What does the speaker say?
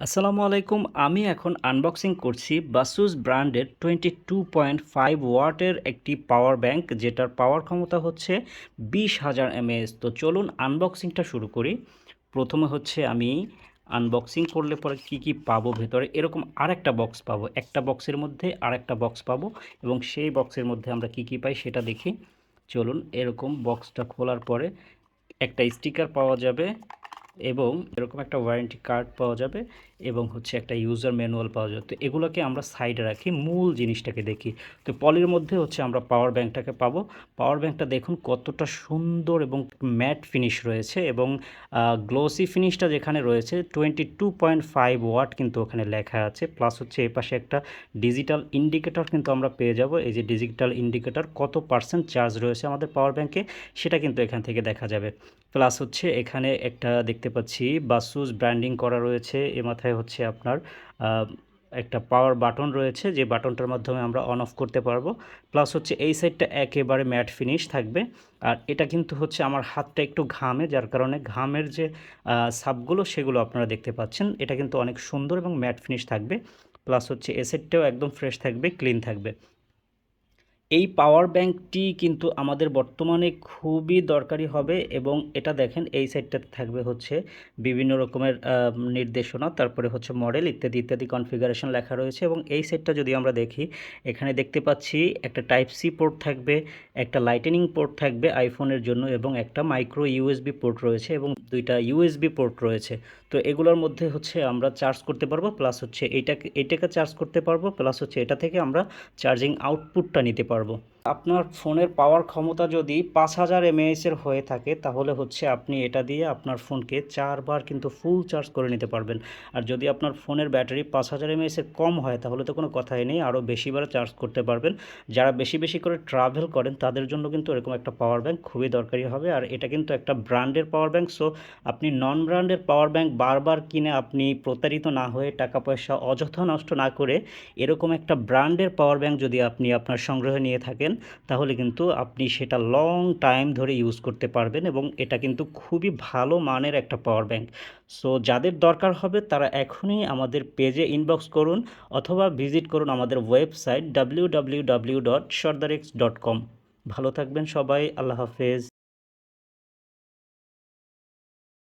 আসসালামু আলাইকুম। আমি এখন আনবক্সিং করছি বাসুস ব্র্যান্ডের 22.5 ওয়াটের একটি পাওয়ার ব্যাংক, যেটার পাওয়ার ক্ষমতা হচ্ছে 20,000 mAh। তো চলুন আনবক্সিংটা শুরু করি। প্রথমে হচ্ছে আমি আনবক্সিং করলে পরে কি পাবো ভেতরে, এরকম আরেকটা বক্স পাবো, একটা বক্সের মধ্যে আরেকটা বক্স পাবো এবং সেই বক্সের মধ্যে আমরা কি পাই সেটা দেখি। চলুন, এরকম বক্সটা খোলার পরে একটা স্টিকার পাওয়া যাবে এবং এরকম একটা ওয়ারেন্টি কার্ড পাওয়া যাবে এবং হচ্ছে একটা ইউজার ম্যানুয়াল পাওয়া যাবে। তো এগুলোকে আমরা সাইডে রাখি, মূল জিনিসটাকে দেখি। তো পলির মধ্যে হচ্ছে আমরা পাওয়ার ব্যাংকটাকে পাবো। পাওয়ার ব্যাংকটা দেখুন কতটা সুন্দর এবং ম্যাট ফিনিশ রয়েছে এবং গ্লোসি ফিনিশটা যেখানে রয়েছে 22.5 ওয়াট কিন্তু ওখানে লেখা আছে। প্লাস হচ্ছে এপাশে একটা ডিজিটাল ইন্ডিকেটর কিন্তু আমরা পেয়ে যাব। এই যে ডিজিটাল ইন্ডিকেটর কত পার্সেন্ট চার্জ রয়েছে আমাদের পাওয়ার ব্যাংকে সেটা কিন্তু এখান থেকে দেখা যাবে। প্লাস হচ্ছে এখানে একটা দেখতে পাচ্ছি বাসুস ব্র্যান্ডিং করা রয়েছে। এ মাথায় হচ্ছে আপনার একটা পাওয়ার বাটন রয়েছে, যে বাটনটার মাধ্যমে আমরা অন অফ করতে পারবো। প্লাস হচ্ছে এই সাইডটা একেবারে ম্যাট ফিনিশ থাকবে। আর এটা কিন্তু হচ্ছে আমার হাতটা একটু ঘামে, যার কারণে ঘামের যে সাবগুলো সেগুলো আপনারা দেখতে পাচ্ছেন। এটা কিন্তু অনেক সুন্দর এবং ম্যাট ফিনিশ থাকবে। প্লাস হচ্ছে এ সাইডটাও একদম ফ্রেশ থাকবে, ক্লিন থাকবে। এই পাওয়ার ব্যাংকটি কিন্তু আমাদের বর্তমানে খুবই দরকারি হবে এবং এটা দেখেন এই সাইডটাতে থাকবে হচ্ছে বিভিন্ন রকমের নির্দেশনা, তারপরে হচ্ছে মডেল ইত্যাদি ইত্যাদি কনফিগারেশন লেখা রয়েছে। এবং এই সাইডটা যদি আমরা দেখি, এখানে দেখতে পাচ্ছি একটা টাইপ সি পোর্ট থাকবে, একটা লাইটেনিং পোর্ট থাকবে আইফোনের জন্য এবং একটা মাইক্রো ইউএসবি পোর্ট রয়েছে এবং দুইটা ইউএসবি পোর্ট রয়েছে। তো এগুলোর মধ্যে হচ্ছে আমরা চার্জ করতে পারবো, প্লাস হচ্ছে এটাকে চার্জ করতে পারবো, প্লাস হচ্ছে এটা থেকে আমরা চার্জিং আউটপুটটা নিতে পারবো। আপনার ফোনের পাওয়ার ক্ষমতা যদি 5000 mAh হয়ে থাকে, তাহলে হচ্ছে আপনি এটা দিয়ে আপনার ফোনকে 4 বার কিন্তু ফুল চার্জ করে নিতে পারবেন। আর যদি আপনার ফোনের ব্যাটারি 5000 mAh কম হয়, তাহলে তো কোনো কথাই নেই, আরও বেশিবার চার্জ করতে পারবেন। যারা বেশি বেশি করে ট্রাভেল করেন তাদের জন্য কিন্তু এরকম একটা পাওয়ার ব্যাংক খুবই দরকারি হবে। আর এটা কিন্তু একটা ব্র্যান্ডের পাওয়ার ব্যাংক, সো আপনি নন ব্র্যান্ডের পাওয়ার ব্যাংক বারবার কিনে আপনি প্রতারিত না হয়ে, টাকা পয়সা অযথা নষ্ট না করে, এরকম একটা ব্র্যান্ডের পাওয়ার ব্যাংক যদি আপনি আপনার সংগ্রহে নিয়ে থাকেন, তাহলে কিন্তু আপনি সেটা লং টাইম ধরে ইউজ করতে পারবেন এবং এটা কিন্তু খুবই ভালো মানের একটা পাওয়ার ব্যাংক। সো যাদের দরকার হবে তারা এখনই আমাদের পেজে ইনবক্স করুন অথবা ভিজিট করুন আমাদের ওয়েবসাইট www.sardarx.com। ভালো থাকবেন সবাই, আল্লাহ হাফেজ।